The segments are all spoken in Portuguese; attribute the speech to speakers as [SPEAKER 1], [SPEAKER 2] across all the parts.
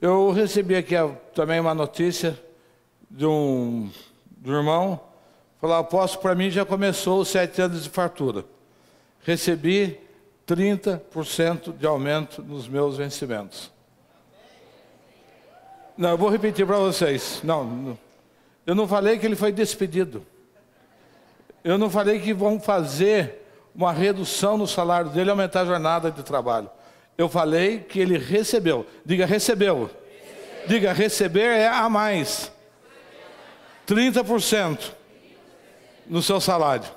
[SPEAKER 1] Eu recebi aqui também uma notícia de um irmão. Falou: apóstolo, para mim já começou os 7 anos de fartura. Recebi 30% de aumento nos meus vencimentos. Não, eu vou repetir para vocês. Não, eu não falei que ele foi despedido. Eu não falei que vão fazer uma redução no salário dele e aumentar a jornada de trabalho. Eu falei que ele recebeu. Diga, recebeu. Diga, receber é a mais. 30% no seu salário.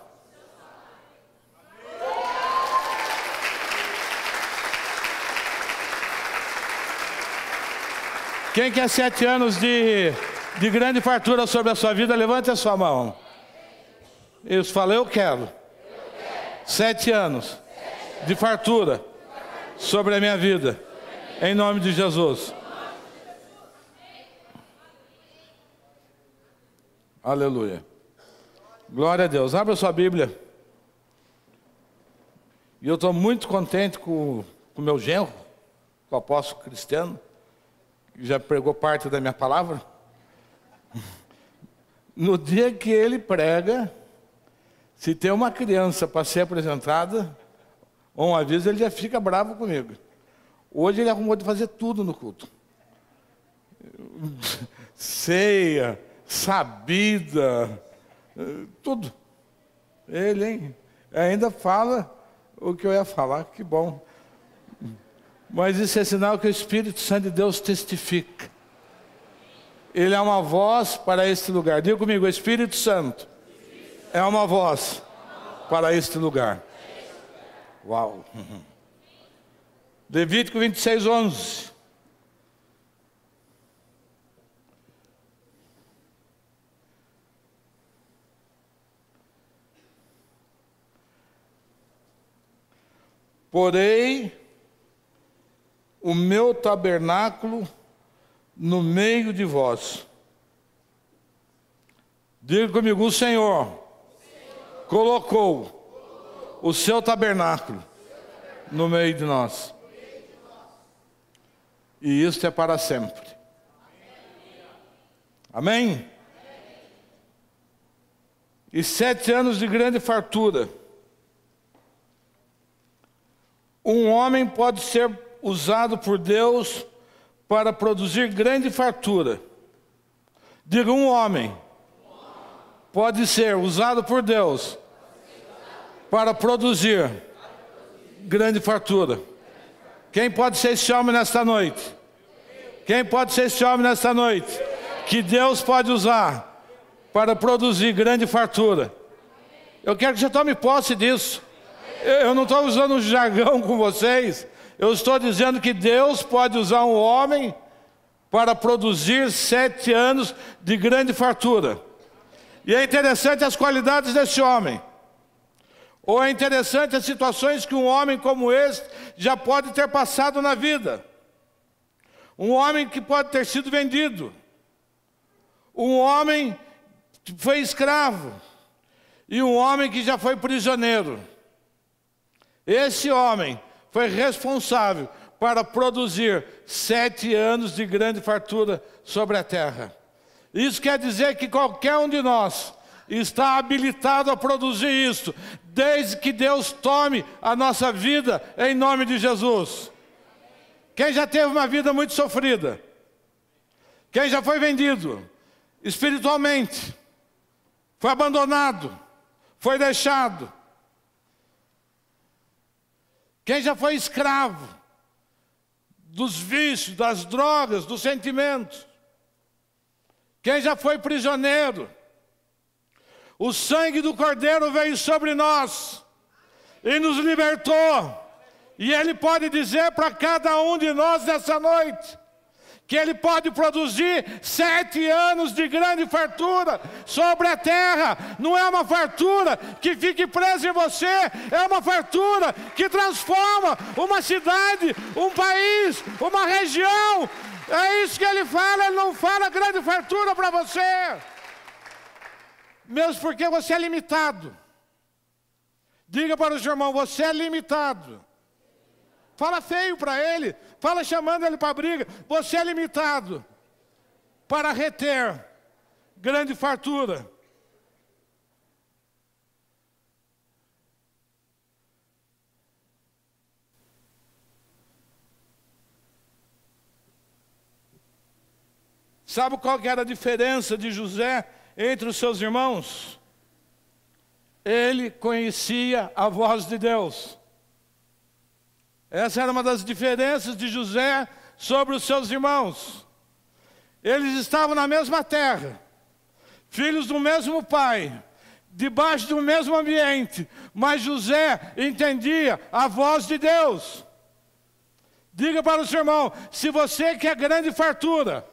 [SPEAKER 1] Quem quer 7 anos de grande fartura sobre a sua vida, levante a sua mão. Eu falei, eu quero. 7 anos de fartura sobre a minha vida, em nome de Jesus. Aleluia. Glória a Deus. Abra sua Bíblia. E eu estou muito contente com o meu genro, com o apóstolo Cristiano, que já pregou parte da minha palavra. No dia que ele prega, se tem uma criança para ser apresentada, ou um aviso, ele já fica bravo comigo. Hoje ele arrumou de fazer tudo no culto. Ceia, sabida, tudo. Ele, hein? Ainda fala o que eu ia falar, que bom. Mas isso é sinal que o Espírito Santo de Deus testifica. Ele é uma voz para este lugar. Diga comigo, o Espírito Santo é uma voz para este lugar. Uau! Levítico 26, 11. Porei o meu tabernáculo no meio de vós. Diga comigo, o Senhor colocou o seu tabernáculo no meio de nós. E isso é para sempre. Amém? E 7 anos de grande fartura. Um homem pode ser usado por Deus para produzir grande fartura. Diga, um homem pode ser usado por Deus para produzir grande fartura. Quem pode ser esse homem nesta noite? Quem pode ser esse homem nesta noite? Que Deus pode usar para produzir grande fartura. Eu quero que você tome posse disso. Eu não estou usando um jargão com vocês. Eu estou dizendo que Deus pode usar um homem para produzir 7 anos de grande fartura. E é interessante as qualidades desse homem. Ou é interessante as situações que um homem como este já pode ter passado na vida. Um homem que pode ter sido vendido. Um homem que foi escravo. E um homem que já foi prisioneiro. Esse homem foi responsável para produzir 7 anos de grande fartura sobre a terra. Isso quer dizer que qualquer um de nós está habilitado a produzir isso, desde que Deus tome a nossa vida em nome de Jesus. Quem já teve uma vida muito sofrida? Quem já foi vendido espiritualmente? Foi abandonado? Foi deixado? Quem já foi escravo dos vícios, das drogas, dos sentimentos? Quem já foi prisioneiro? O sangue do Cordeiro veio sobre nós e nos libertou. E Ele pode dizer para cada um de nós nessa noite que Ele pode produzir 7 anos de grande fartura sobre a terra. Não é uma fartura que fique presa em você, é uma fartura que transforma uma cidade, um país, uma região. É isso que Ele fala, Ele não fala grande fartura para você. Mesmo porque você é limitado. Diga para o seu irmão, você é limitado. fala feio para ele, fala chamando ele para briga. Você é limitado para reter grande fartura. Sabe qual que era a diferença de José entre os seus irmãos? Ele conhecia a voz de Deus. Essa era uma das diferenças de José sobre os seus irmãos. Eles estavam na mesma terra, filhos do mesmo pai, debaixo do mesmo ambiente, mas José entendia a voz de Deus. Diga para o seu irmão, se você quer grande fartura,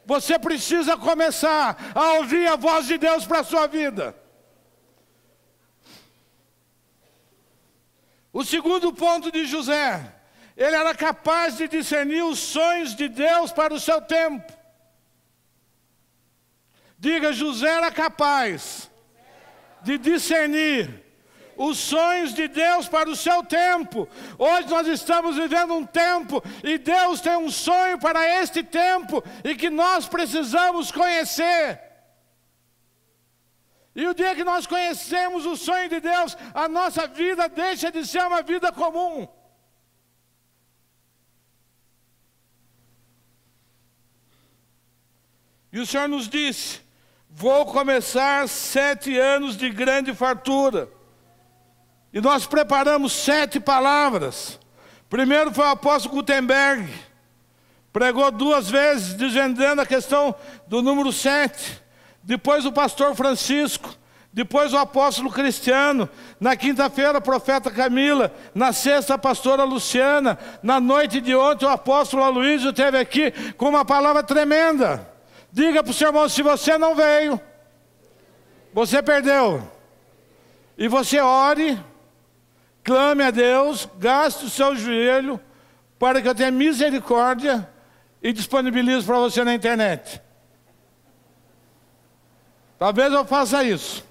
[SPEAKER 1] você precisa começar a ouvir a voz de Deus para a sua vida. O segundo ponto de José, ele era capaz de discernir os sonhos de Deus para o seu tempo. Diga, José era capaz de discernir os sonhos de Deus para o seu tempo. Hoje nós estamos vivendo um tempo e Deus tem um sonho para este tempo e que nós precisamos conhecer. E o dia que nós conhecemos o sonho de Deus, a nossa vida deixa de ser uma vida comum. E o Senhor nos disse, vou começar 7 anos de grande fartura. E nós preparamos 7 palavras. Primeiro foi o apóstolo Gutenberg. Pregou 2 vezes, desvendando a questão do número 7. Depois o pastor Francisco. Depois o apóstolo Cristiano. Na quinta-feira, a profeta Camila. Na sexta, a pastora Luciana. Na noite de ontem, o apóstolo Aloysio esteve aqui com uma palavra tremenda. Diga para o seu irmão, se você não veio, você perdeu. E você ore, clame a Deus, gaste o seu joelho, para que eu tenha misericórdia e disponibilize para você na internet. Talvez eu faça isso.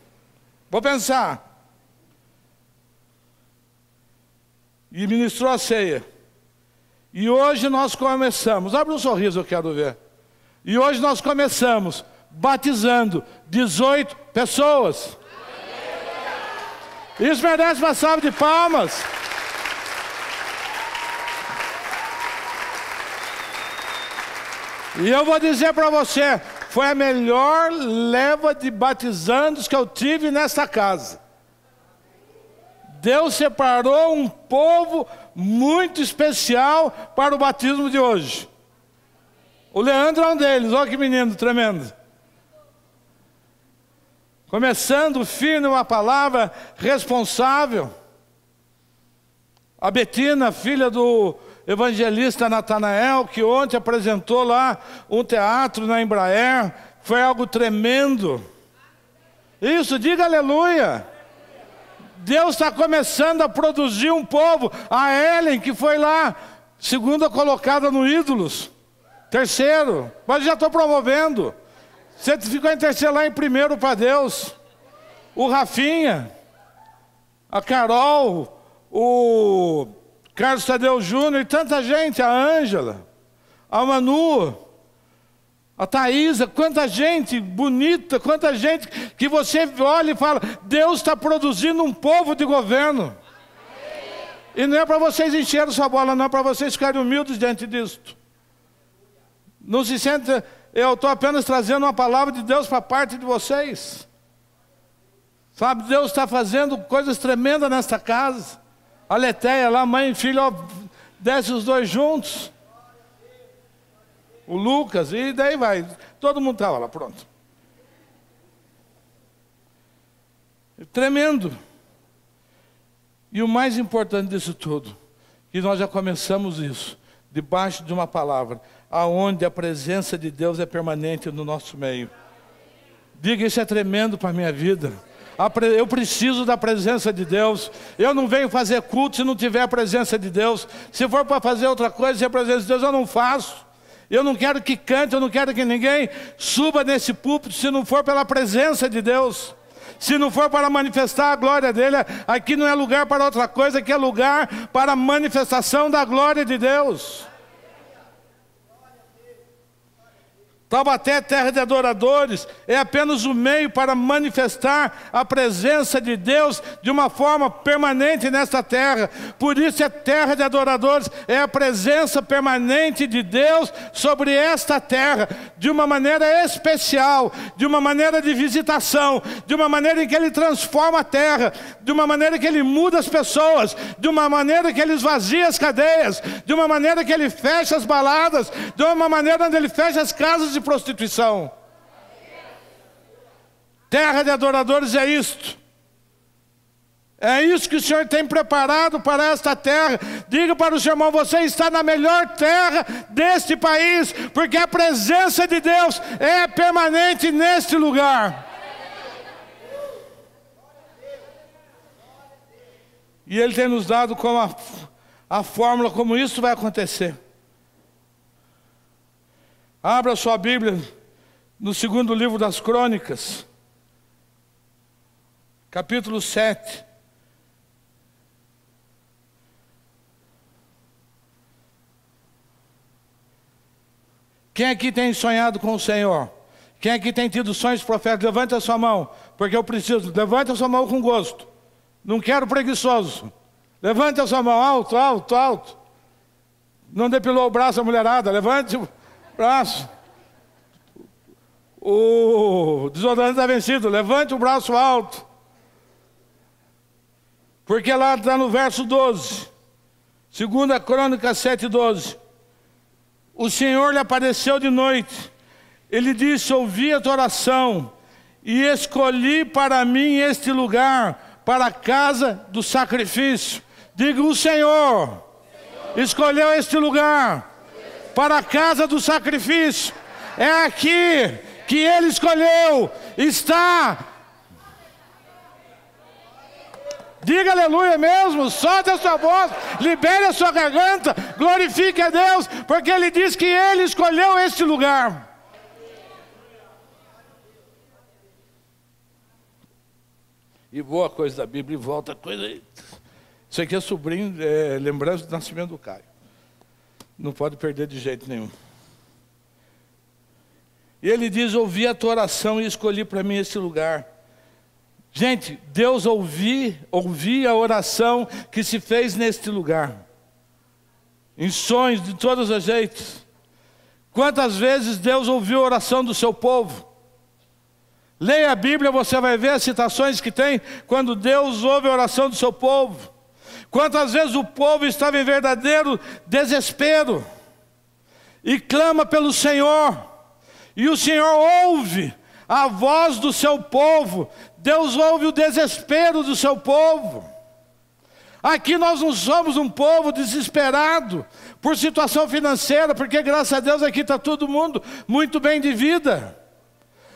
[SPEAKER 1] Vou pensar. E ministrou a ceia. E hoje nós começamos. Abre um sorriso, eu quero ver. E hoje nós começamos batizando 18 pessoas. Isso merece uma salva de palmas. E eu vou dizer para você, foi a melhor leva de batizandos que eu tive nessa casa. Deus separou um povo muito especial para o batismo de hoje. O Leandro é um deles, olha que menino tremendo. Começando firme uma palavra responsável. A Betina, filha do evangelista Natanael, que ontem apresentou lá um teatro na Embraer, foi algo tremendo. Isso, diga aleluia. Deus está começando a produzir um povo. A Ellen, que foi lá, segunda colocada no Ídolos. Terceiro, mas já estou promovendo. Você ficou em terceiro lá em primeiro para Deus. O Rafinha, a Carol, o Carlos Tadeu Júnior e tanta gente, a Ângela, a Manu, a Thaísa, quanta gente bonita, quanta gente que você olha e fala, Deus está produzindo um povo de governo. E não é para vocês encherem sua bola, não é para vocês ficarem humildes diante disto. Não se sente, eu estou apenas trazendo uma palavra de Deus para a parte de vocês. Sabe, Deus está fazendo coisas tremendas nesta casa. A Letéia lá, mãe e filho, ó, desce os 2 juntos. O Lucas, e daí vai. Todo mundo estava lá, pronto. Tremendo. E o mais importante disso tudo, que nós já começamos isso, debaixo de uma palavra, aonde a presença de Deus é permanente no nosso meio. Diga, isso é tremendo para a minha vida. Eu preciso da presença de Deus. Eu não venho fazer culto se não tiver a presença de Deus. Se for para fazer outra coisa sem a presença de Deus, eu não faço. Eu não quero que cante, eu não quero que ninguém suba nesse púlpito se não for pela presença de Deus. Se não for para manifestar a glória dele, aqui não é lugar para outra coisa, aqui é lugar para a manifestação da glória de Deus. Taubaté, terra de adoradores, é apenas o meio para manifestar a presença de Deus de uma forma permanente nesta terra. Por isso é terra de adoradores, é a presença permanente de Deus sobre esta terra, de uma maneira especial, de uma maneira de visitação, de uma maneira em que Ele transforma a terra, de uma maneira que Ele muda as pessoas, de uma maneira que Ele esvazia as cadeias, de uma maneira que Ele fecha as baladas, de uma maneira onde Ele fecha as casas de prostituição. Terra de adoradores é isto. É isso que o Senhor tem preparado para esta terra. Diga para o seu irmão: você está na melhor terra deste país, porque a presença de Deus é permanente neste lugar. E Ele tem nos dado como a fórmula como isso vai acontecer. Abra sua Bíblia no segundo livro das Crônicas, capítulo 7. Quem aqui tem sonhado com o Senhor? Quem aqui tem tido sonhos proféticos? Levante a sua mão, porque eu preciso. Levante a sua mão com gosto. Não quero preguiçoso. Levante a sua mão, alto, alto, alto. Não depilou o braço a mulherada? Levante o braço. O desodorante está vencido. Levante o braço alto. Porque lá está no verso 12. 2 Crônicas 7:12. O Senhor lhe apareceu de noite. Ele disse: ouvi a tua oração e escolhi para mim este lugar, para a casa do sacrifício. Diga: o Senhor escolheu este lugar para a casa do sacrifício. É aqui que Ele escolheu. Está. Diga aleluia mesmo, solte a sua voz, libere a sua garganta, glorifique a Deus, porque Ele diz que Ele escolheu este lugar. E boa coisa da Bíblia, e volta coisa aí. Isso aqui é sobrinho, lembrança do nascimento do Caio. Não pode perder de jeito nenhum. E Ele diz: ouvi a tua oração e escolhi para mim esse lugar. Gente, Deus ouvi a oração que se fez neste lugar. Em sonhos, de todos os jeitos. Quantas vezes Deus ouviu a oração do seu povo? Leia a Bíblia, você vai ver as citações que tem quando Deus ouve a oração do seu povo. Quantas vezes o povo estava em verdadeiro desespero e clama pelo Senhor, e o Senhor ouve a voz do seu povo. Deus ouve o desespero do seu povo. Aqui nós não somos um povo desesperado por situação financeira, porque graças a Deus aqui está todo mundo muito bem de vida.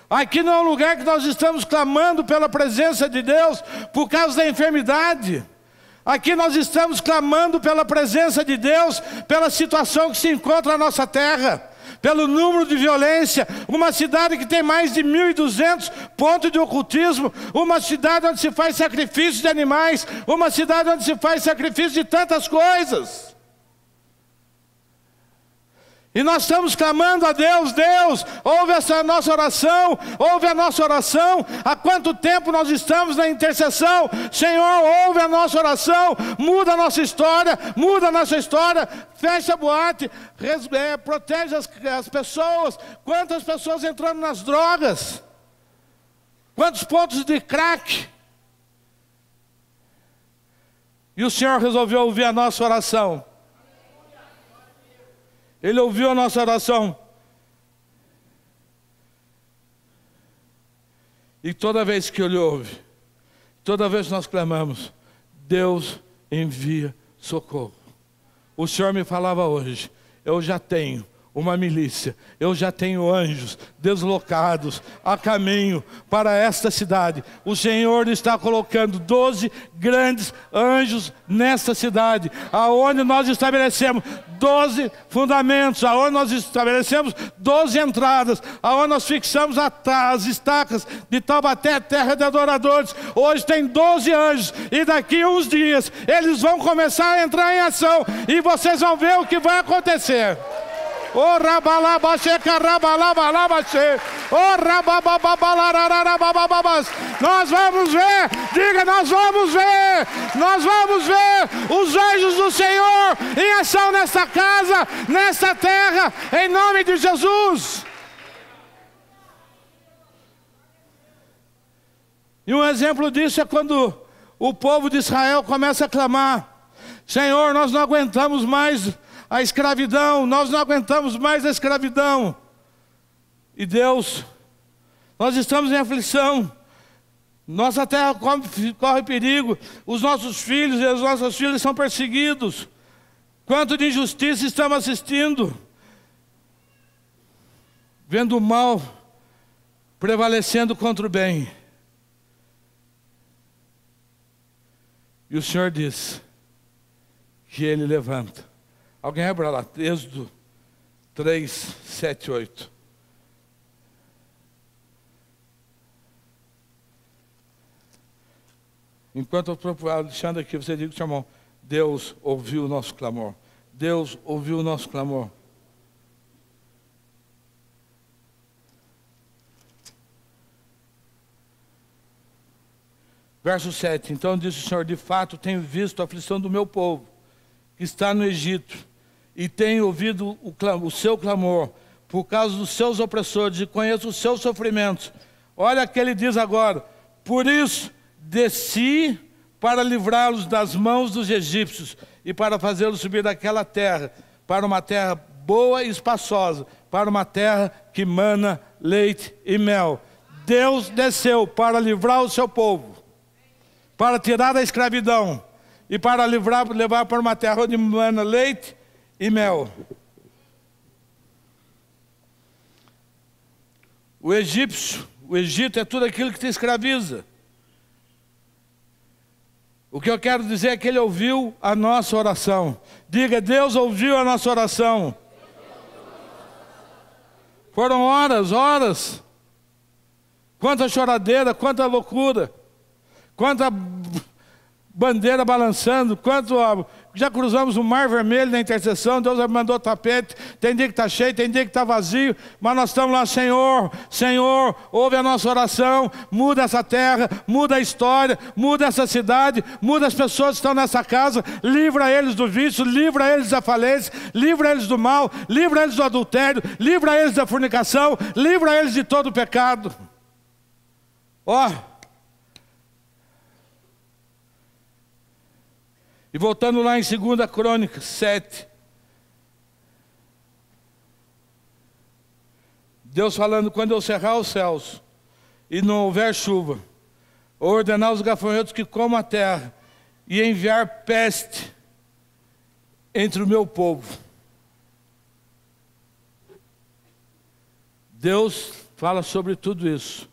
[SPEAKER 1] Aqui não é um lugar que nós estamos clamando pela presença de Deus por causa da enfermidade. Aqui nós estamos clamando pela presença de Deus, pela situação que se encontra na nossa terra, pelo número de violência. Uma cidade que tem mais de 1.200 pontos de ocultismo, uma cidade onde se faz sacrifício de animais, uma cidade onde se faz sacrifício de tantas coisas. E nós estamos clamando a Deus: Deus, ouve essa nossa oração, ouve a nossa oração. Há quanto tempo nós estamos na intercessão? Senhor, ouve a nossa oração, muda a nossa história, muda a nossa história, fecha a boate, protege as pessoas. Quantas pessoas entrando nas drogas? Quantos pontos de crack? E o Senhor resolveu ouvir a nossa oração. Ele ouviu a nossa oração. E toda vez que Ele ouve, toda vez que nós clamamos, Deus envia socorro. O Senhor me falava hoje: eu já tenho uma milícia. Eu já tenho anjos deslocados a caminho para esta cidade. O Senhor está colocando 12 grandes anjos nesta cidade, aonde nós estabelecemos 12 fundamentos, aonde nós estabelecemos 12 entradas, aonde nós fixamos as estacas de Taubaté, terra de adoradores. Hoje tem 12 anjos, e daqui a uns dias eles vão começar a entrar em ação, e vocês vão ver o que vai acontecer. Oh, rabalabaxê, carabalabalabalabaxê. Oh, rababababalarararabababas. Nós vamos ver, diga, nós vamos ver os anjos do Senhor em ação nesta casa, nesta terra, em nome de Jesus. E um exemplo disso é quando o povo de Israel começa a clamar: Senhor, nós não aguentamos mais a escravidão, nós não aguentamos mais a escravidão. E Deus, nós estamos em aflição, nossa terra corre perigo, os nossos filhos e as nossas filhas são perseguidos. Quanto de injustiça estamos assistindo, vendo o mal prevalecendo contra o bem. E o Senhor diz que Ele levanta. Alguém abra lá, Êxodo 3, 7, 8. Enquanto eu estou deixando aqui, você diga, seu irmão, Deus ouviu o nosso clamor. Deus ouviu o nosso clamor. Verso 7. Então disse o Senhor: de fato tenho visto a aflição do meu povo, que está no Egito, e tenho ouvido o seu clamor, por causa dos seus opressores, e conheço os seus sofrimentos. Olha o que ele diz agora: por isso desci para livrá-los das mãos dos egípcios, e para fazê-los subir daquela terra, para uma terra boa e espaçosa, para uma terra que mana leite e mel. Deus desceu para livrar o seu povo, para tirar da escravidão, e para levar para uma terra onde mana leite e mel. O Egito é tudo aquilo que te escraviza. O que eu quero dizer é que Ele ouviu a nossa oração. Diga, Deus ouviu a nossa oração. Foram horas. Quanta choradeira, quanta loucura, quanta bandeira balançando, já cruzamos o Mar Vermelho na intercessão. Deus mandou tapete, tem dia que está cheio, tem dia que está vazio, mas nós estamos lá: Senhor, ouve a nossa oração, muda essa terra, muda a história, muda essa cidade, muda as pessoas que estão nessa casa, livra eles do vício, livra eles da falência, livra eles do mal, livra eles do adultério, livra eles da fornicação, livra eles de todo o pecado. E voltando lá em 2 Crônicas 7. Deus falando: quando eu cerrar os céus e não houver chuva, ordenar os gafanhotos que comam a terra, e enviar peste entre o meu povo. Deus fala sobre tudo isso.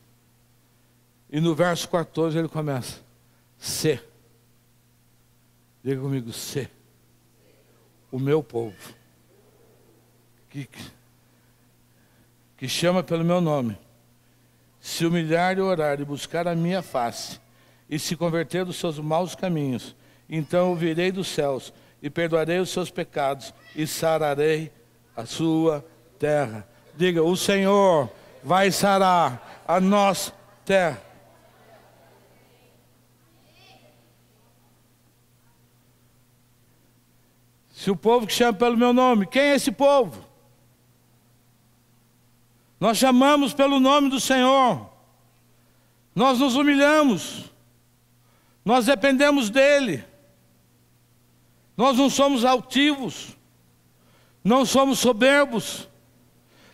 [SPEAKER 1] E no verso 14 ele começa: se. Diga comigo, se o meu povo, que chama pelo meu nome, se humilhar e orar e buscar a minha face, e se converter dos seus maus caminhos, então eu virei dos céus e perdoarei os seus pecados e sararei a sua terra. Diga, o Senhor vai sarar a nossa terra. Se o povo que chama pelo meu nome, quem é esse povo? Nós chamamos pelo nome do Senhor, nós nos humilhamos, nós dependemos dEle, nós não somos altivos, não somos soberbos,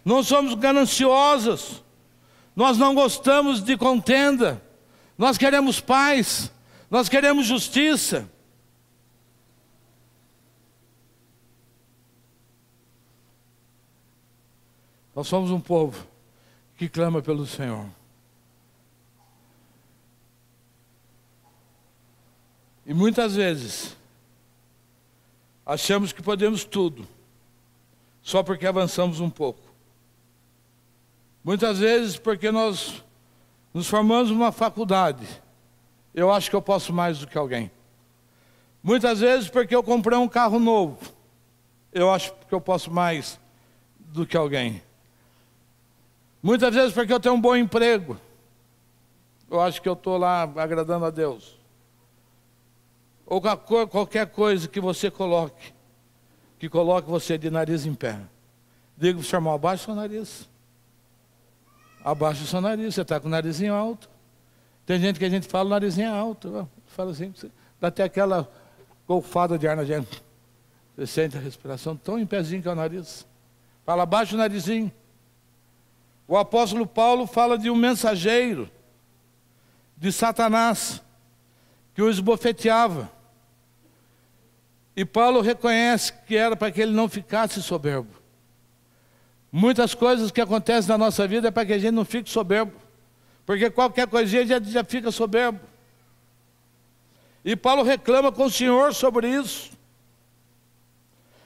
[SPEAKER 1] não somos gananciosos, nós não gostamos de contenda, nós queremos paz, nós queremos justiça. Nós somos um povo que clama pelo Senhor. E muitas vezes achamos que podemos tudo, só porque avançamos um pouco. Muitas vezes porque nós nos formamos numa faculdade, eu acho que eu posso mais do que alguém. Muitas vezes porque eu comprei um carro novo, eu acho que eu posso mais do que alguém. Muitas vezes porque eu tenho um bom emprego, eu acho que eu estou lá agradando a Deus. Ou qualquer coisa que você coloque, que coloque você de nariz em pé. Diga para o seu irmão, abaixa o seu nariz. Abaixa o seu nariz, você está com o narizinho alto. Tem gente que a gente fala o narizinho alto. Fala assim, dá até aquela golfada de ar na gente. Você sente a respiração tão em pezinho que é o nariz. Fala, abaixa o narizinho. O apóstolo Paulo fala de um mensageiro de Satanás que o esbofeteava. E Paulo reconhece que era para que ele não ficasse soberbo. Muitas coisas que acontecem na nossa vida é para que a gente não fique soberbo. Porque qualquer coisinha já fica soberbo. E Paulo reclama com o Senhor sobre isso.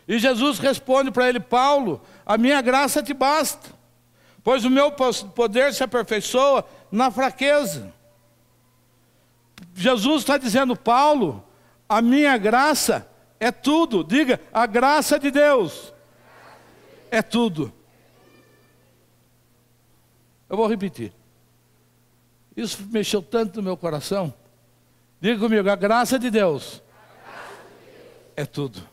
[SPEAKER 1] E Jesus responde para ele, Paulo, a minha graça te basta, pois o meu poder se aperfeiçoa na fraqueza. Jesus está dizendo, Paulo, a minha graça é tudo. Diga, a graça de Deus é tudo. Eu vou repetir. Isso mexeu tanto no meu coração. Diga comigo, a graça de Deus é tudo.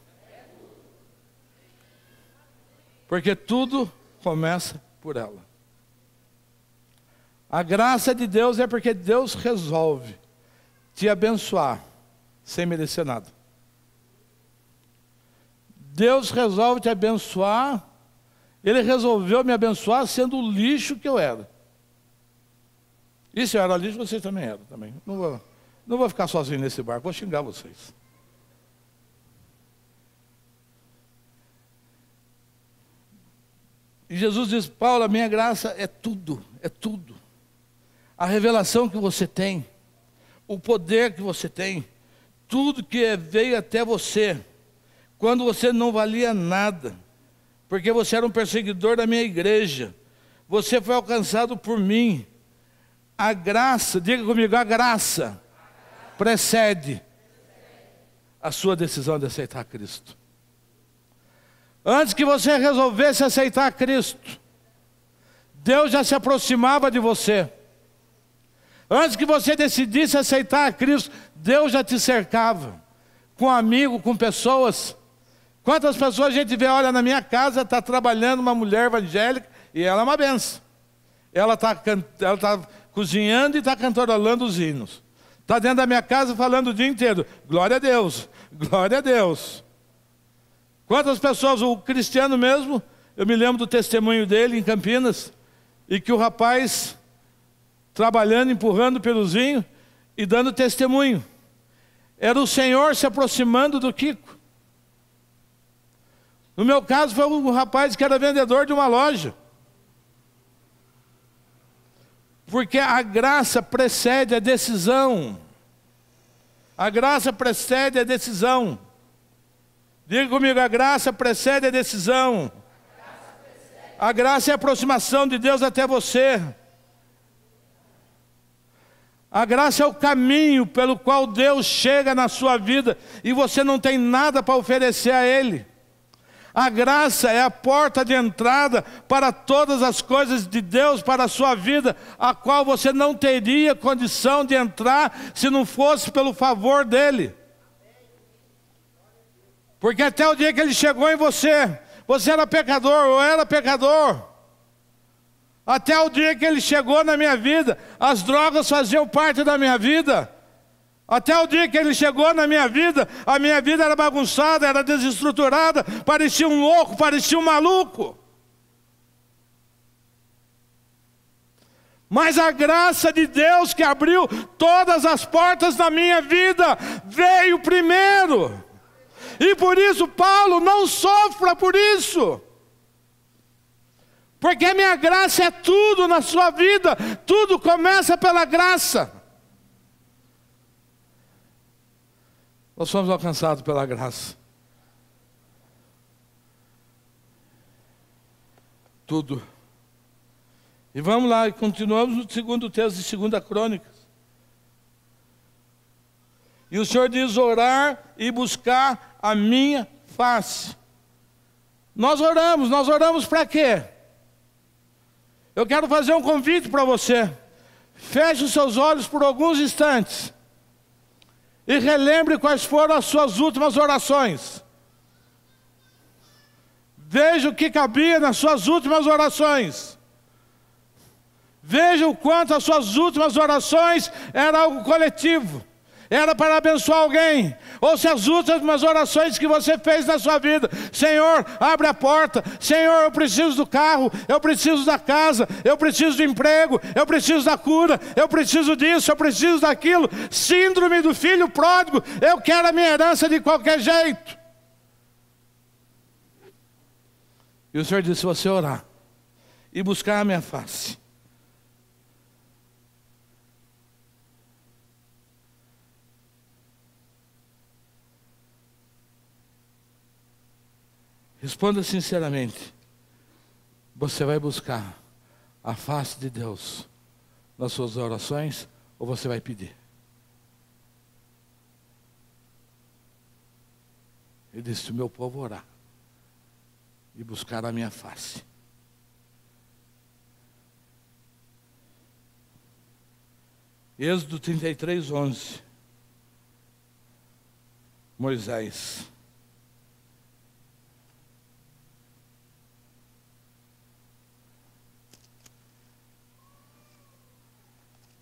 [SPEAKER 1] Porque tudo começa por ela. A graça de Deus é porque Deus resolve te abençoar sem merecer nada. Deus resolve te abençoar. Ele resolveu me abençoar sendo o lixo que eu era. E se eu era lixo, vocês também eram. Também. Não vou ficar sozinho nesse barco, vou xingar vocês. E Jesus diz, Paulo, a minha graça é tudo, é tudo. A revelação que você tem, o poder que você tem, tudo que veio até você, quando você não valia nada, porque você era um perseguidor da minha igreja, você foi alcançado por mim. A graça, diga comigo, a graça precede a sua decisão de aceitar Cristo. Antes que você resolvesse aceitar Cristo, Deus já se aproximava de você. Antes que você decidisse aceitar Cristo, Deus já te cercava, com amigos, com pessoas. Quantas pessoas a gente vê, olha, na minha casa está trabalhando uma mulher evangélica, e ela é uma benção. Ela está cozinhando e está cantarolando os hinos. Está dentro da minha casa falando o dia inteiro, glória a Deus, glória a Deus. Quantas pessoas, o Cristiano mesmo, eu me lembro do testemunho dele em Campinas, e que o rapaz trabalhando, empurrando pelos vinhos e dando testemunho. Era o Senhor se aproximando do Kiko. No meu caso foi um rapaz que era vendedor de uma loja. Porque a graça precede a decisão. A graça precede a decisão. Diga comigo, a graça precede a decisão. A graça é a aproximação de Deus até você. A graça é o caminho pelo qual Deus chega na sua vida e você não tem nada para oferecer a Ele. A graça é a porta de entrada para todas as coisas de Deus para a sua vida, a qual você não teria condição de entrar se não fosse pelo favor dEle. Porque até o dia que Ele chegou em você, você era pecador, ou era pecador. Até o dia que Ele chegou na minha vida, as drogas faziam parte da minha vida. Até o dia que Ele chegou na minha vida, a minha vida era bagunçada, era desestruturada, parecia um louco, parecia um maluco. Mas a graça de Deus que abriu todas as portas da minha vida, veio primeiro. E por isso, Paulo, não sofra por isso. Porque a minha graça é tudo na sua vida. Tudo começa pela graça. Nós somos alcançados pela graça. Tudo. E vamos lá, e continuamos no segundo texto de 2 Crônicas. E o Senhor diz: orar e buscar a minha face. Nós oramos para quê? Eu quero fazer um convite para você. Feche os seus olhos por alguns instantes e relembre quais foram as suas últimas orações. Veja o que cabia nas suas últimas orações. Veja o quanto as suas últimas orações eram algo coletivo. Era para abençoar alguém. Ou se as últimas orações que você fez na sua vida: Senhor, abre a porta. Senhor, eu preciso do carro. Eu preciso da casa. Eu preciso do emprego. Eu preciso da cura. Eu preciso disso. Eu preciso daquilo. Síndrome do filho pródigo. Eu quero a minha herança de qualquer jeito. E o Senhor disse: se você orar e buscar a minha face, responda sinceramente. Você vai buscar a face de Deus nas suas orações ou você vai pedir? Ele disse: o meu povo orar e buscar a minha face. Êxodo 33, 11. Moisés.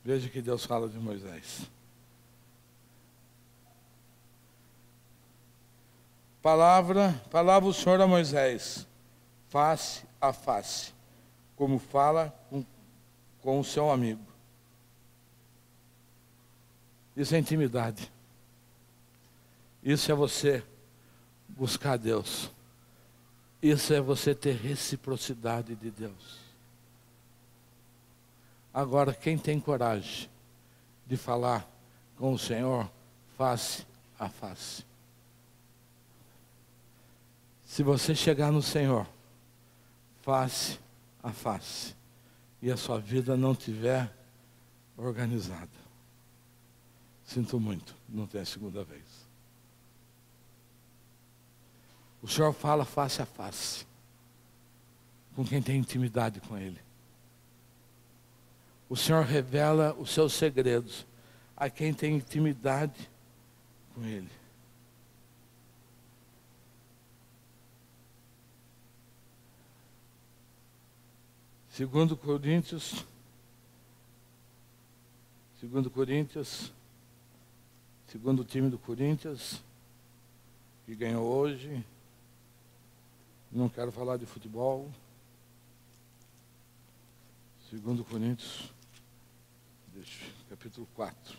[SPEAKER 1] Veja que Deus fala de Moisés. Falava o Senhor a Moisés, face a face, como fala com o seu amigo. Isso é intimidade. Isso é você buscar Deus. Isso é você ter reciprocidade de Deus. Agora, quem tem coragem de falar com o Senhor face a face? Se você chegar no Senhor face a face e a sua vida não tiver organizada, sinto muito, não tem a segunda vez. O Senhor fala face a face com quem tem intimidade com Ele. O Senhor revela os seus segredos a quem tem intimidade com Ele. Segundo Coríntios, segundo time do Corinthians, que ganhou hoje. Não quero falar de futebol. Segundo Coríntios, capítulo 4.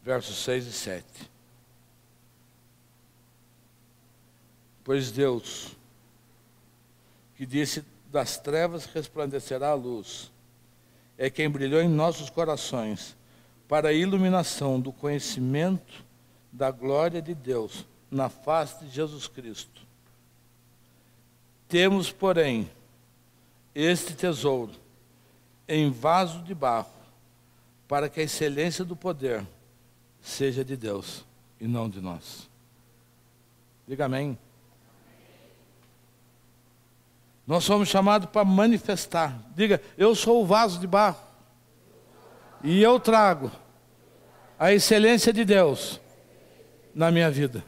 [SPEAKER 1] Versos 6 e 7. Pois Deus, que disse: das trevas resplandecerá a luz, é quem brilhou em nossos corações para a iluminação do conhecimento da glória de Deus na face de Jesus Cristo. Temos, porém, este tesouro em vaso de barro, para que a excelência do poder seja de Deus e não de nós. Diga amém. Nós somos chamados para manifestar. Diga: eu sou o vaso de barro e eu trago a excelência de Deus na minha vida.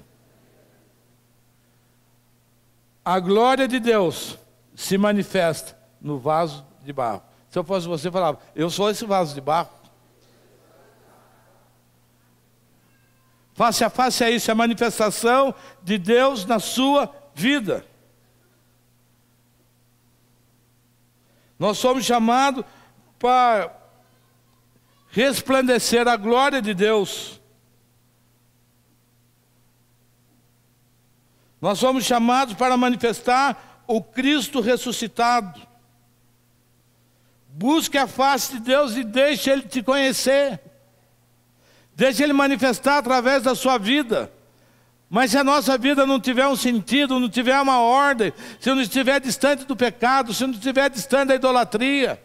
[SPEAKER 1] A glória de Deus se manifesta no vaso de barro. Se eu fosse você, eu falava: eu sou esse vaso de barro. Face a face é isso, é a manifestação de Deus na sua vida. Nós somos chamados para resplandecer a glória de Deus. Nós somos chamados para manifestar o Cristo ressuscitado. Busque a face de Deus e deixe Ele te conhecer. Deixe Ele manifestar através da sua vida. Mas se a nossa vida não tiver um sentido, não tiver uma ordem, se não estiver distante do pecado, se não estiver distante da idolatria.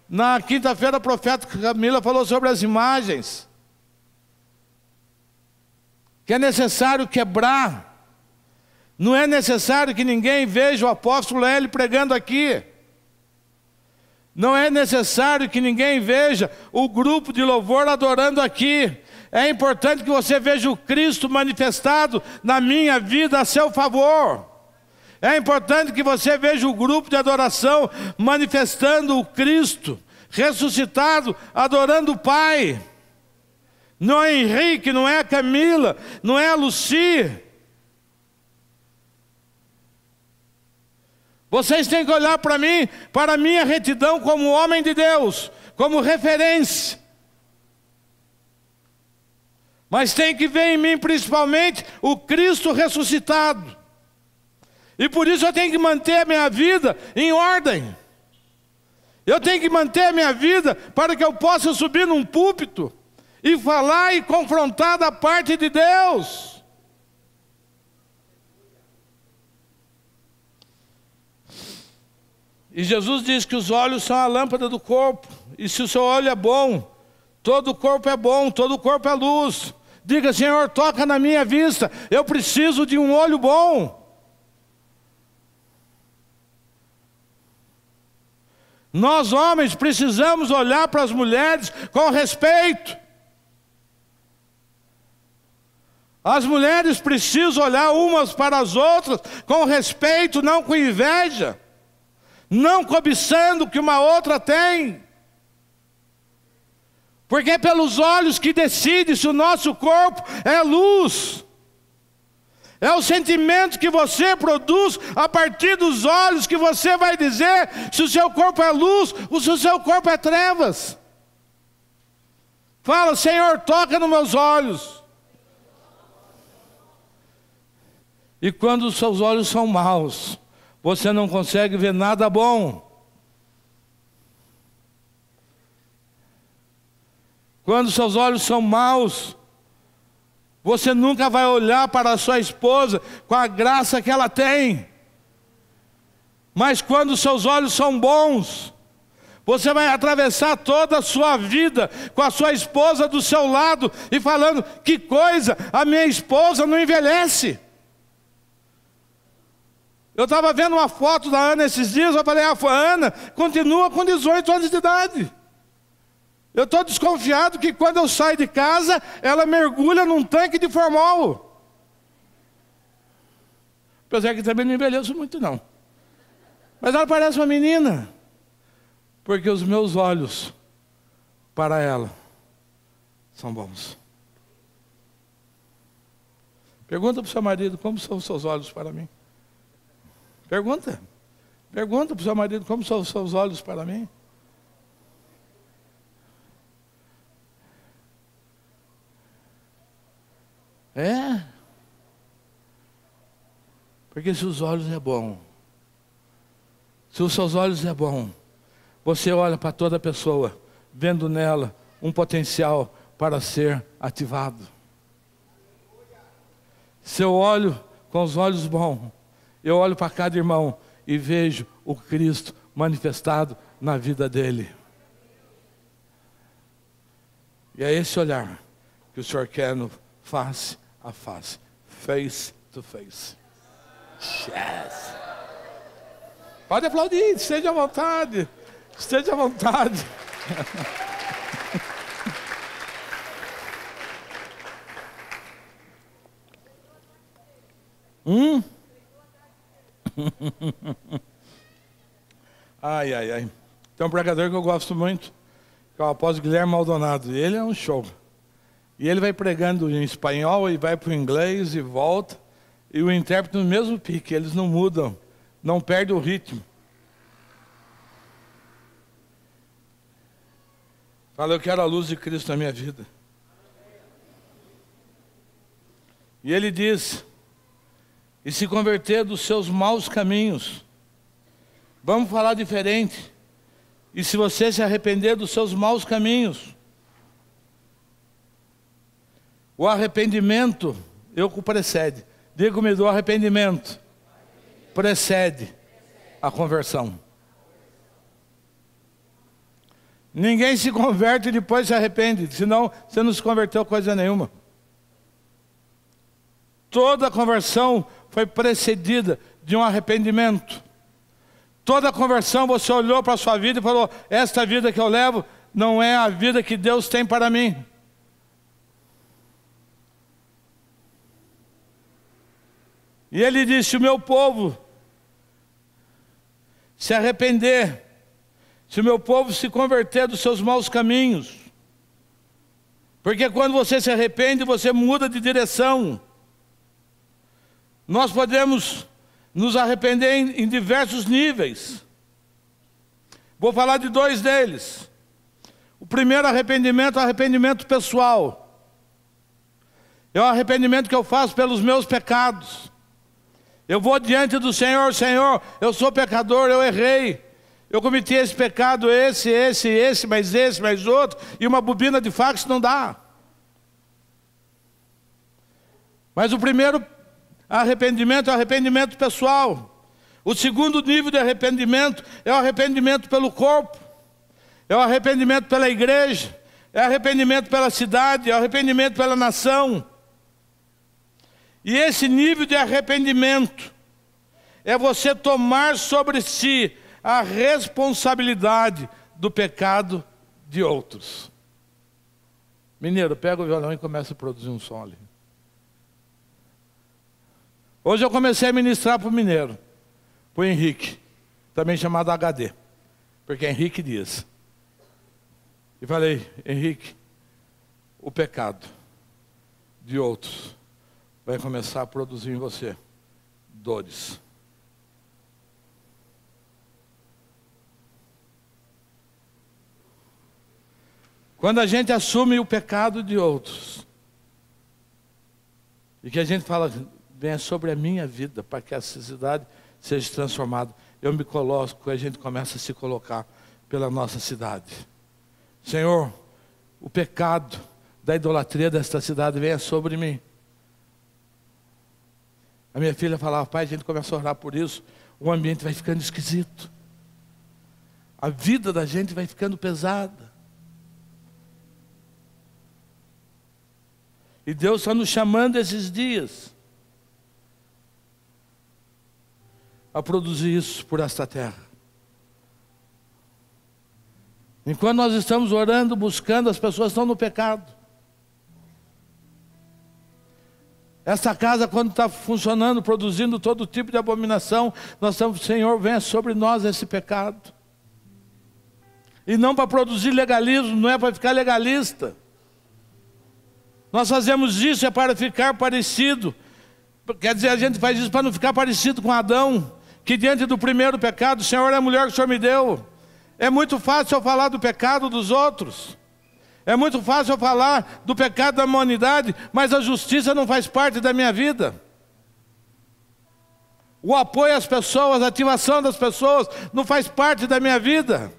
[SPEAKER 1] Na quinta-feira a profeta Camila falou sobre as imagens. Que é necessário quebrar. Não é necessário que ninguém veja o apóstolo Hélio pregando aqui. Não é necessário que ninguém veja o grupo de louvor adorando aqui. É importante que você veja o Cristo manifestado na minha vida a seu favor. É importante que você veja o grupo de adoração manifestando o Cristo ressuscitado, adorando o Pai. Não é Henrique, não é a Camila, não é a Luci. Vocês têm que olhar para mim, para a minha retidão como homem de Deus, como referência. Mas tem que ver em mim principalmente o Cristo ressuscitado. E por isso eu tenho que manter a minha vida em ordem. Eu tenho que manter a minha vida para que eu possa subir num púlpito e falar e confrontar da parte de Deus. E Jesus diz que os olhos são a lâmpada do corpo. E se o seu olho é bom, todo o corpo é bom, todo o corpo é luz. Diga, Senhor, toca na minha vista. Eu preciso de um olho bom. Nós homens precisamos olhar para as mulheres com respeito. As mulheres precisam olhar umas para as outras com respeito, não com inveja. Não cobiçando o que uma outra tem. Porque é pelos olhos que decide se o nosso corpo é luz. É o sentimento que você produz a partir dos olhos que você vai dizer se o seu corpo é luz ou se o seu corpo é trevas. Fala, Senhor, toca nos meus olhos. E quando os seus olhos são maus, você não consegue ver nada bom. Quando seus olhos são maus, você nunca vai olhar para a sua esposa com a graça que ela tem. Mas quando seus olhos são bons, você vai atravessar toda a sua vida com a sua esposa do seu lado e falando, que coisa, a minha esposa não envelhece. Eu estava vendo uma foto da Ana esses dias, eu falei, a Ana continua com 18 anos de idade. Eu estou desconfiado que quando eu saio de casa, ela mergulha num tanque de formol. Apesar que também não envelheço muito não. Mas ela parece uma menina. Porque os meus olhos para ela são bons. Pergunta para o seu marido, como são os seus olhos para mim? Pergunta para o seu marido, como são os seus olhos para mim? É. Porque se os olhos é bom, se os seus olhos é bom, você olha para toda pessoa, vendo nela um potencial para ser ativado. Se eu olho com os olhos bons, eu olho para cada irmão e vejo o Cristo manifestado na vida dele. E é esse olhar que o Senhor quer no face a face, face to face. Yes. Pode aplaudir, esteja à vontade. Esteja à vontade. Ai, ai, ai. Tem um pregador que eu gosto muito, que é o apóstolo Guilherme Maldonado. Ele é um show. E ele vai pregando em espanhol e vai para o inglês e volta. E o intérprete no mesmo pique, eles não mudam, não perdem o ritmo. Fala, eu quero a luz de Cristo na minha vida. E ele diz e se converter dos seus maus caminhos. Vamos falar diferente. E se você se arrepender dos seus maus caminhos, o arrependimento, eu que precede. Diga-me, o arrependimento precede a conversão. Ninguém se converte e depois se arrepende, senão você não se converteu coisa nenhuma. Toda conversão foi precedida de um arrependimento. Toda conversão você olhou para a sua vida e falou: esta vida que eu levo não é a vida que Deus tem para mim. E ele disse: o meu povo se arrepender, se o meu povo se converter dos seus maus caminhos, porque quando você se arrepende, você muda de direção. Nós podemos nos arrepender em diversos níveis. Vou falar de dois deles. O primeiro arrependimento é o arrependimento pessoal. É o arrependimento que eu faço pelos meus pecados. Eu vou diante do Senhor: Senhor, eu sou pecador, eu errei. Eu cometi esse pecado, esse, mais outro. E uma bobina de fax não dá. Mas o primeiro arrependimento é o arrependimento pessoal. O segundo nível de arrependimento é o arrependimento pelo corpo. É o arrependimento pela igreja. É o arrependimento pela cidade. É o arrependimento pela nação. E esse nível de arrependimento é você tomar sobre si a responsabilidade do pecado de outros. Mineiro, pega o violão e começa a produzir um som ali. Hoje eu comecei a ministrar para o mineiro, para o Henrique, também chamado HD, porque é Henrique Dias. E falei: Henrique, o pecado de outros vai começar a produzir em você dores. Quando a gente assume o pecado de outros, e que a gente fala: venha sobre a minha vida, para que essa cidade seja transformada. Eu me coloco, a gente começa a se colocar pela nossa cidade. Senhor, o pecado da idolatria desta cidade venha sobre mim. A minha filha falava: pai, a gente começa a orar por isso, o ambiente vai ficando esquisito. A vida da gente vai ficando pesada. E Deus está nos chamando esses dias a produzir isso por esta terra. Enquanto nós estamos orando, buscando, as pessoas estão no pecado. Essa casa, quando está funcionando, produzindo todo tipo de abominação, nós estamos: Senhor, venha sobre nós esse pecado. E não para produzir legalismo, não é para ficar legalista. Nós fazemos isso é para ficar parecido. Quer dizer, a gente faz isso para não ficar parecido com Adão, que diante do primeiro pecado: Senhor, é a mulher que o Senhor me deu. É muito fácil eu falar do pecado dos outros. É muito fácil eu falar do pecado da humanidade, mas a justiça não faz parte da minha vida. O apoio às pessoas, a ativação das pessoas não faz parte da minha vida.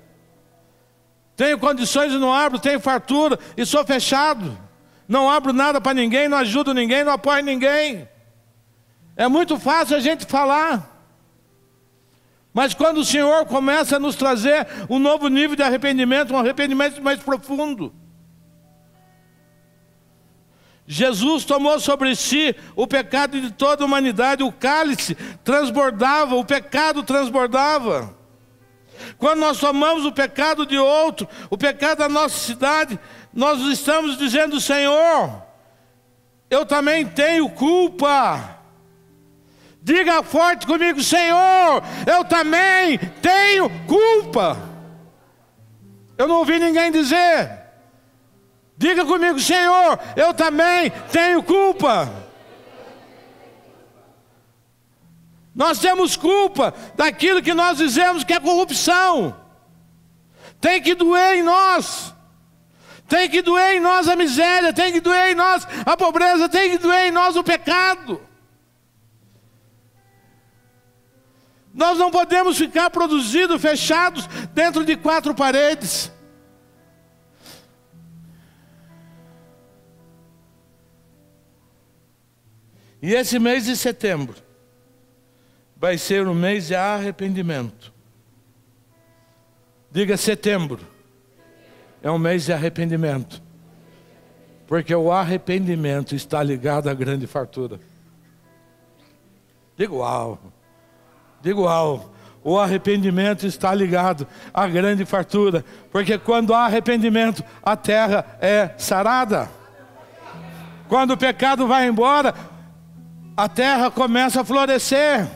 [SPEAKER 1] Tenho condições e não abro, tenho fartura e sou fechado. Não abro nada para ninguém, não ajudo ninguém, não apoio ninguém. É muito fácil a gente falar. Mas quando o Senhor começa a nos trazer um novo nível de arrependimento, um arrependimento mais profundo. Jesus tomou sobre si o pecado de toda a humanidade, o cálice transbordava, o pecado transbordava. Quando nós tomamos o pecado de outro, o pecado da nossa cidade, nós estamos dizendo: Senhor, eu também tenho culpa. Diga forte comigo: Senhor, eu também tenho culpa. Eu não ouvi ninguém dizer. Diga comigo: Senhor, eu também tenho culpa. Nós temos culpa daquilo que nós dizemos que é corrupção. Tem que doer em nós. Tem que doer em nós a miséria, tem que doer em nós a pobreza, tem que doer em nós o pecado. Nós não podemos ficar produzindo fechados dentro de 4 paredes. E esse mês de setembro vai ser um mês de arrependimento. Diga: setembro é um mês de arrependimento, porque o arrependimento está ligado à grande fartura. Diga uau. Diga uau. O arrependimento está ligado à grande fartura, porque quando há arrependimento, a terra é sarada. Quando o pecado vai embora, a terra começa a florescer.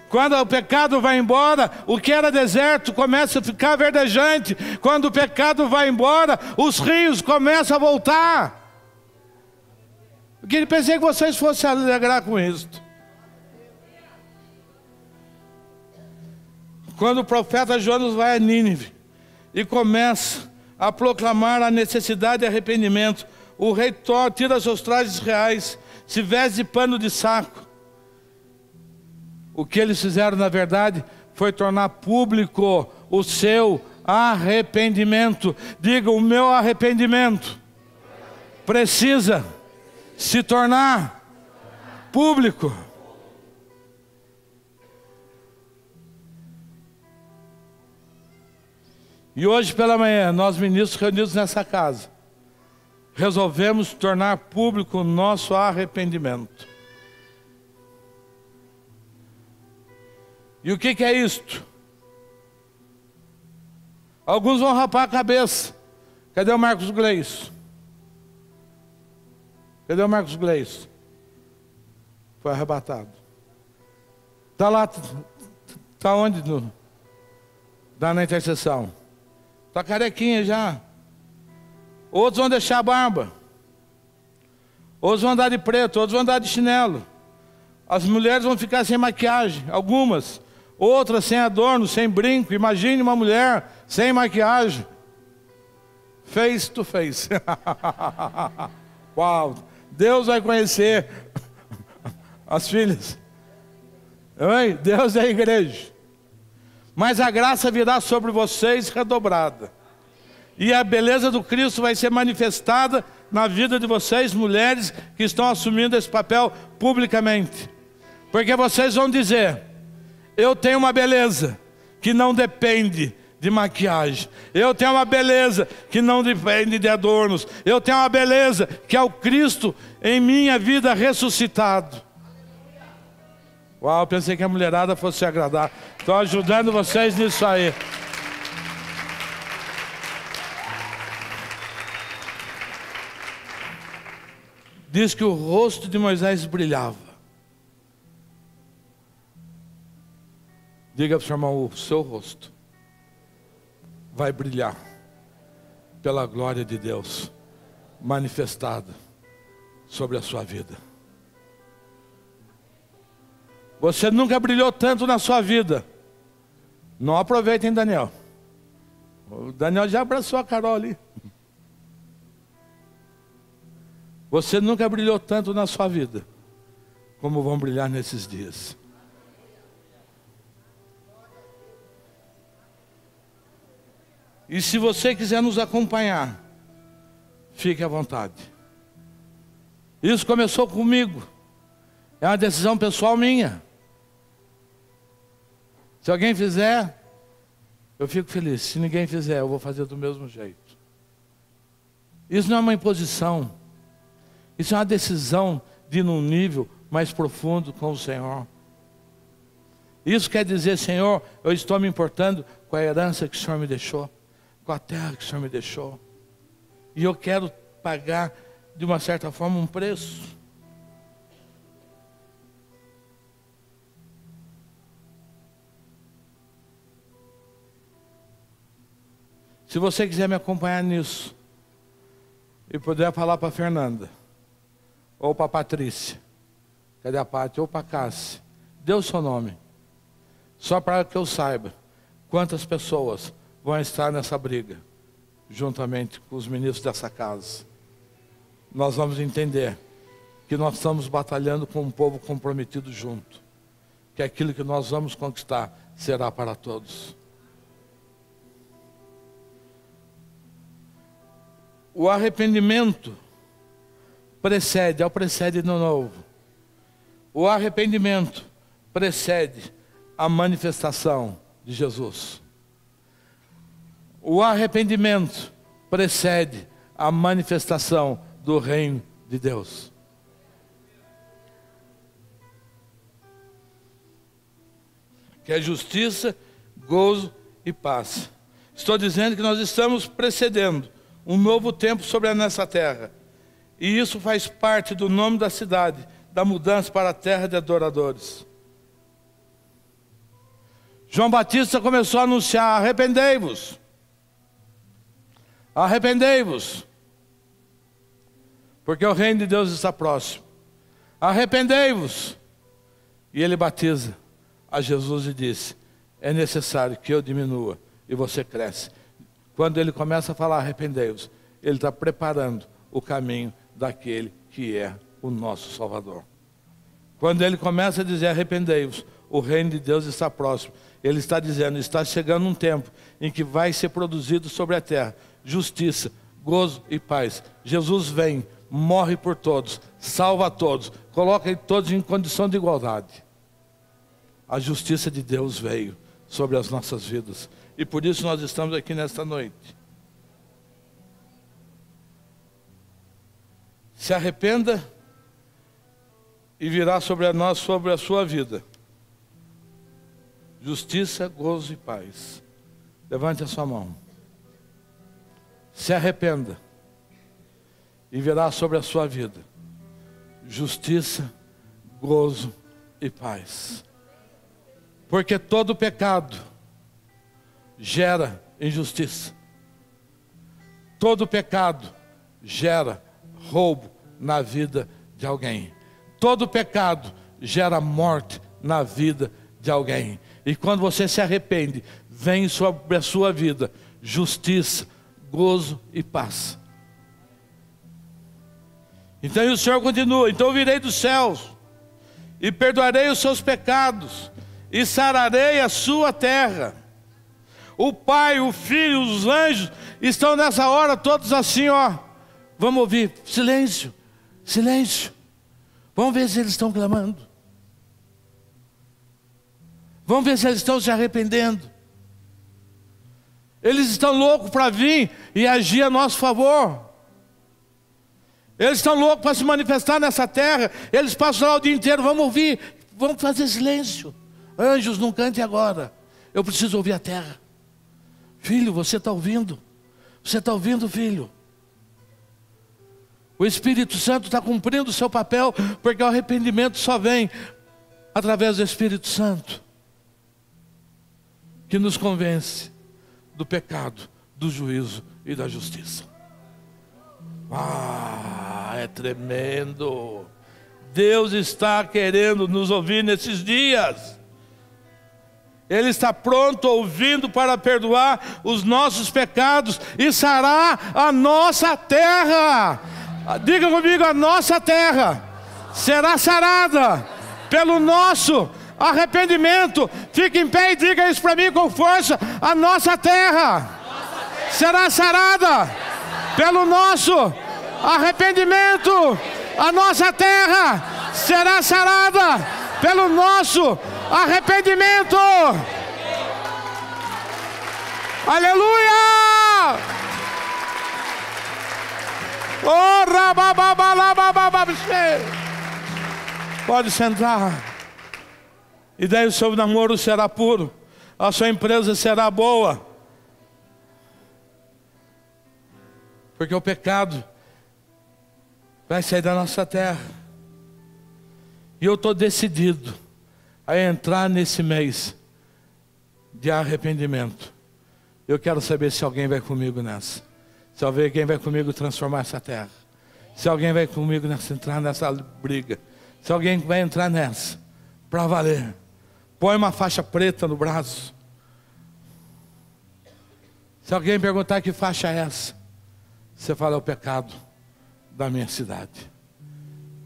[SPEAKER 1] Quando o pecado vai embora, o que era deserto começa a ficar verdejante. Quando o pecado vai embora, os rios começam a voltar. Eu pensei que vocês fossem se alegrar com isso. Quando o profeta Jonas vai a Nínive e começa a proclamar a necessidade de arrependimento, o rei tira seus trajes reais, se veste de pano de saco. O que eles fizeram, na verdade, foi tornar público o seu arrependimento. Diga: o meu arrependimento precisa se tornar público. E hoje pela manhã, nós ministros reunidos nessa casa, resolvemos tornar público o nosso arrependimento. E o que é isto? Alguns vão rapar a cabeça. Cadê o Marcos Gleis? Cadê o Marcos Gleis? Foi arrebatado. Está lá, está onde? Está na intercessão. Está carequinha já. Outros vão deixar a barba. Outros vão andar de preto, outros vão andar de chinelo. As mulheres vão ficar sem maquiagem, algumas. Outras sem adorno, sem brinco. Imagine uma mulher sem maquiagem. Face to face. Uau! Deus vai conhecer as filhas. Oi? Deus é a igreja. Mas a graça virá sobre vocês redobrada. E a beleza do Cristo vai ser manifestada na vida de vocês, mulheres, que estão assumindo esse papel publicamente. Porque vocês vão dizer: eu tenho uma beleza que não depende de maquiagem. Eu tenho uma beleza que não depende de adornos. Eu tenho uma beleza que é o Cristo em minha vida ressuscitado. Uau, pensei que a mulherada fosse se agradar. Estou ajudando vocês nisso aí. Diz que o rosto de Moisés brilhava. Diga para o seu irmão: o seu rosto vai brilhar pela glória de Deus manifestada sobre a sua vida. Você nunca brilhou tanto na sua vida. Não aproveitem, Daniel. O Daniel já abraçou a Carol ali. Você nunca brilhou tanto na sua vida como vão brilhar nesses dias. E se você quiser nos acompanhar, fique à vontade. Isso começou comigo. É uma decisão pessoal minha. Se alguém fizer, eu fico feliz. Se ninguém fizer, eu vou fazer do mesmo jeito. Isso não é uma imposição. Isso é uma decisão de ir num nível mais profundo com o Senhor. Isso quer dizer: Senhor, eu estou me importando com a herança que o Senhor me deixou, com a terra que o Senhor me deixou. E eu quero pagar, de uma certa forma, um preço. Se você quiser me acompanhar nisso, e puder falar para a Fernanda, ou para a Patrícia, cadê a Pátria, ou para a Cássia, dê o seu nome, só para que eu saiba quantas pessoas vão estar nessa briga, juntamente com os ministros dessa casa. Nós vamos entender que nós estamos batalhando com um povo comprometido junto, que aquilo que nós vamos conquistar será para todos. O arrependimento precede no novo. O arrependimento precede a manifestação de Jesus. O arrependimento precede a manifestação do reino de Deus. Que é justiça, gozo e paz. Estou dizendo que nós estamos precedendo um novo tempo sobre a nossa terra. E isso faz parte do nome da cidade, da mudança para a terra de adoradores. João Batista começou a anunciar: arrependei-vos. Arrependei-vos, porque o reino de Deus está próximo. Arrependei-vos. E ele batiza a Jesus e disse: é necessário que eu diminua e você cresce. Quando ele começa a falar arrependei-vos, ele está preparando o caminho daquele que é o nosso Salvador. Quando ele começa a dizer arrependei-vos, o reino de Deus está próximo, ele está dizendo: está chegando um tempo em que vai ser produzido sobre a terra justiça, gozo e paz. Jesus vem, morre por todos, salva todos, coloca todos em condição de igualdade. A justiça de Deus veio sobre as nossas vidas, e por isso nós estamos aqui nesta noite. Se arrependa e virá sobre nós, sobre a sua vida, justiça, gozo e paz. Levante a sua mão. Se arrependa e virá sobre a sua vida justiça, gozo e paz. Porque todo pecado gera injustiça. Todo pecado gera roubo na vida de alguém. Todo pecado gera morte na vida de alguém. E quando você se arrepende, vem sobre a sua vida justiça, gozo e paz. Então o Senhor continua: então eu virei dos céus e perdoarei os seus pecados e sararei a sua terra. O Pai, o Filho, os anjos estão nessa hora todos assim, ó. Vamos ouvir, silêncio, silêncio. Vamos ver se eles estão clamando. Vamos ver se eles estão se arrependendo. Eles estão loucos para vir e agir a nosso favor. Eles estão loucos para se manifestar nessa terra. Eles passam lá o dia inteiro. Vamos ouvir, vamos fazer silêncio. Anjos, não cante agora. Eu preciso ouvir a terra. Filho, você está ouvindo? Você está ouvindo, filho? O Espírito Santo está cumprindo o seu papel, porque o arrependimento só vem através do Espírito Santo, que nos convence do pecado, do juízo e da justiça. É tremendo. Deus está querendo nos ouvir nesses dias. Ele está pronto, ouvindo, para perdoar os nossos pecados e sarar a nossa terra. Diga comigo: a nossa terra será sarada pelo nosso arrependimento. Fique em pé e diga isso para mim com força: a nossa terra será sarada pelo nosso arrependimento. A nossa terra será sarada pelo nosso arrependimento. Aleluia! Pode sentar. E daí o seu namoro será puro, a sua empresa será boa, porque o pecado vai sair da nossa terra. E eu estou decidido a entrar nesse mês de arrependimento. Eu quero saber se alguém vai comigo nessa. Se alguém vai comigo transformar essa terra. Se alguém vai comigo entrar nessa briga. Se alguém vai entrar nessa, para valer. Põe uma faixa preta no braço. Se alguém perguntar que faixa é essa, você fala: é o pecado da minha cidade.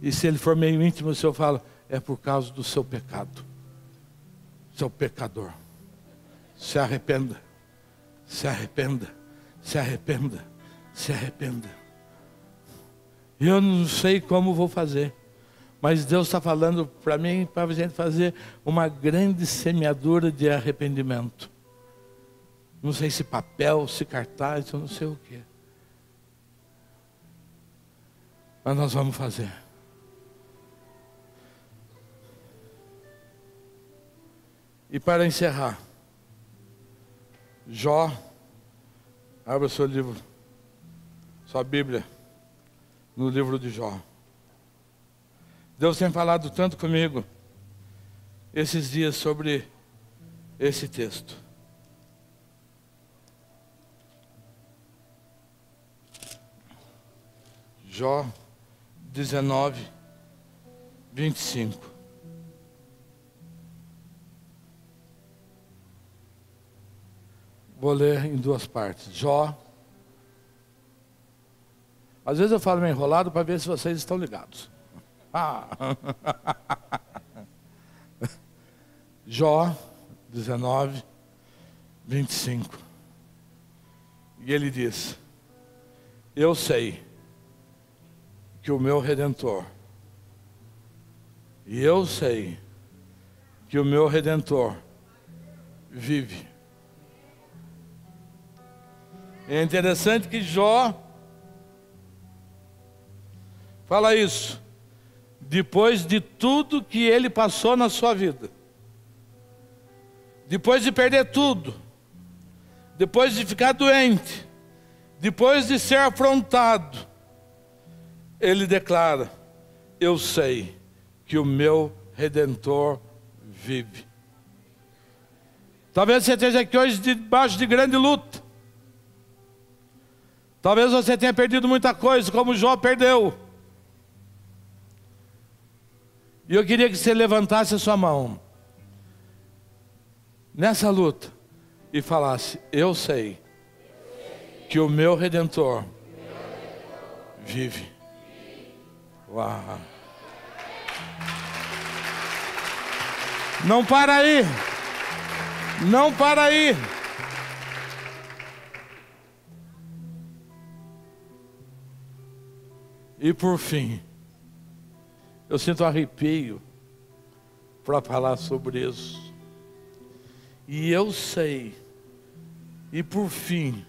[SPEAKER 1] E se ele for meio íntimo, o senhor fala: é por causa do seu pecado. Seu pecador. Se arrependa, se arrependa, se arrependa, se arrependa. Eu não sei como vou fazer, mas Deus está falando para mim, para a gente fazer uma grande semeadura de arrependimento. Não sei se papel, se cartaz, eu não sei o que. Mas nós vamos fazer. E para encerrar, Jó, abra o seu livro, sua Bíblia, no livro de Jó. Deus tem falado tanto comigo esses dias sobre esse texto. Jó 19, 25. Vou ler em duas partes. Jó. Às vezes eu falo meio enrolado para ver se vocês estão ligados. Jó 19, 25. E ele diz: eu sei que o meu Redentor, e eu sei que o meu Redentor vive. É interessante que Jó fala isso depois de tudo que ele passou na sua vida, depois de perder tudo, depois de ficar doente, depois de ser afrontado, ele declara: eu sei que o meu Redentor vive. Talvez você esteja aqui hoje debaixo de grande luta. Talvez você tenha perdido muita coisa, como Jó perdeu. E eu queria que você levantasse a sua mão nessa luta e falasse: eu sei que o meu Redentor vive. Uau! Não para aí! Não para aí! E por fim, eu sinto arrepio para falar sobre isso. E eu sei, e por fim,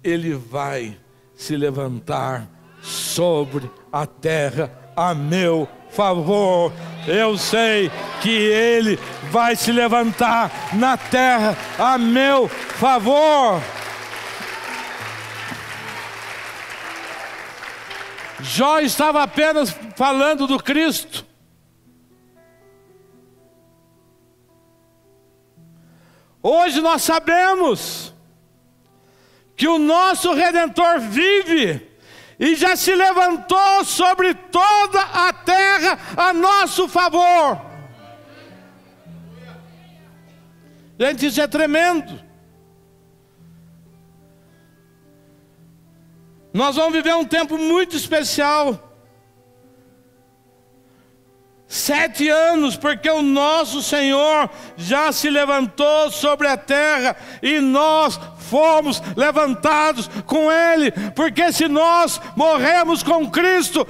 [SPEAKER 1] ele vai se levantar sobre a terra a meu favor. Eu sei que ele vai se levantar na terra a meu favor. Jó estava apenas falando do Cristo. Hoje nós sabemos que o nosso Redentor vive e já se levantou sobre toda a terra a nosso favor. Gente, isso é tremendo. Nós vamos viver um tempo muito especial. 7 anos, porque o nosso Senhor já se levantou sobre a terra e nós fomos levantados com Ele. Porque se nós morremos com Cristo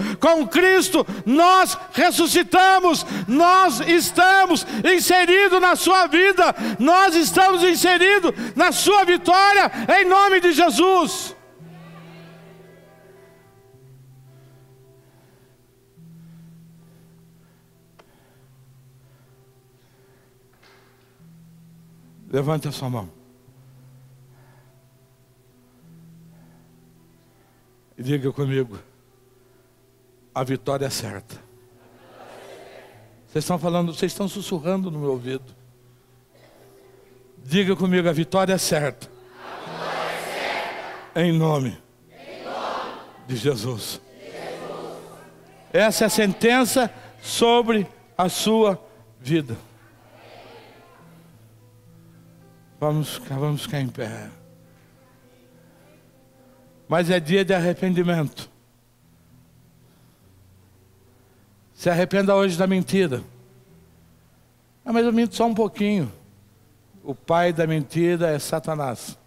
[SPEAKER 1] nós ressuscitamos, nós estamos inseridos na sua vida, nós estamos inseridos na sua vitória, em nome de Jesus. Levante a sua mão e diga comigo: a vitória é certa. Vocês estão falando, vocês estão sussurrando no meu ouvido. Diga comigo: a vitória é certa. Em nome de Jesus. Essa é a sentença sobre a sua vida. Vamos ficar em pé. Mas é dia de arrependimento. Se arrependa hoje da mentira. Mas eu minto só um pouquinho. O pai da mentira é Satanás.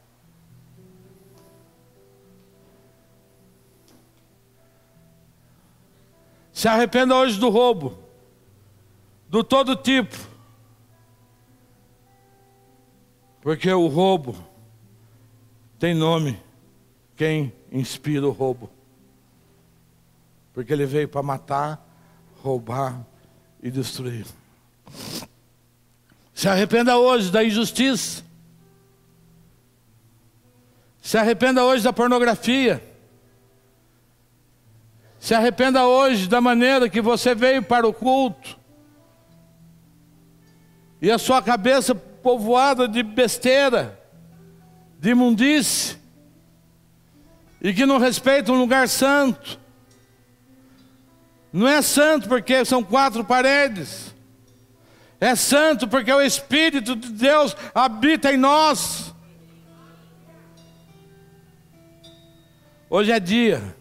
[SPEAKER 1] Se arrependa hoje do roubo, do todo tipo. Porque o roubo tem nome, quem inspira o roubo. Porque ele veio para matar, roubar e destruir. Se arrependa hoje da injustiça. Se arrependa hoje da pornografia. Se arrependa hoje da maneira que você veio para o culto. E a sua cabeça povoada de besteira, de imundície. E que não respeita um lugar santo. Não é santo porque são 4 paredes. É santo porque o Espírito de Deus habita em nós. Hoje é dia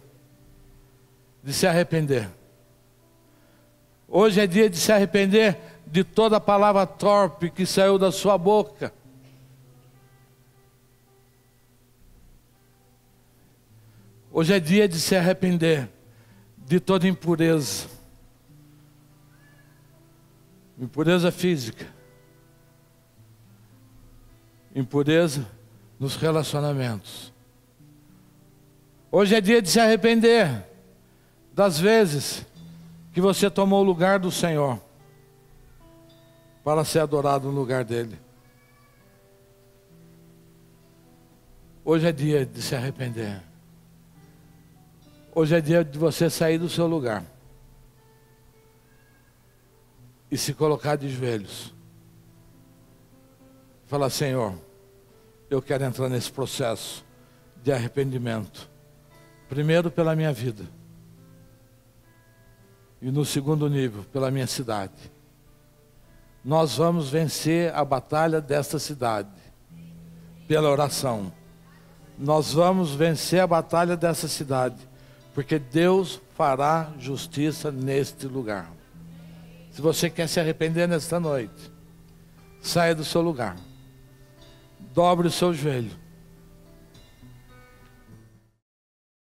[SPEAKER 1] de se arrepender. Hoje é dia de se arrepender de toda palavra torpe que saiu da sua boca. Hoje é dia de se arrepender de toda impureza. Impureza física. Impureza nos relacionamentos. Hoje é dia de se arrepender das vezes que você tomou o lugar do Senhor para ser adorado no lugar dele. Hoje é dia de se arrepender. Hoje é dia de você sair do seu lugar e se colocar de joelhos. Falar: Senhor, eu quero entrar nesse processo de arrependimento. Primeiro pela minha vida. E no segundo nível, pela minha cidade. Nós vamos vencer a batalha desta cidade. Pela oração. Nós vamos vencer a batalha dessa cidade. Porque Deus fará justiça neste lugar. Se você quer se arrepender nesta noite, saia do seu lugar. Dobre o seu joelho.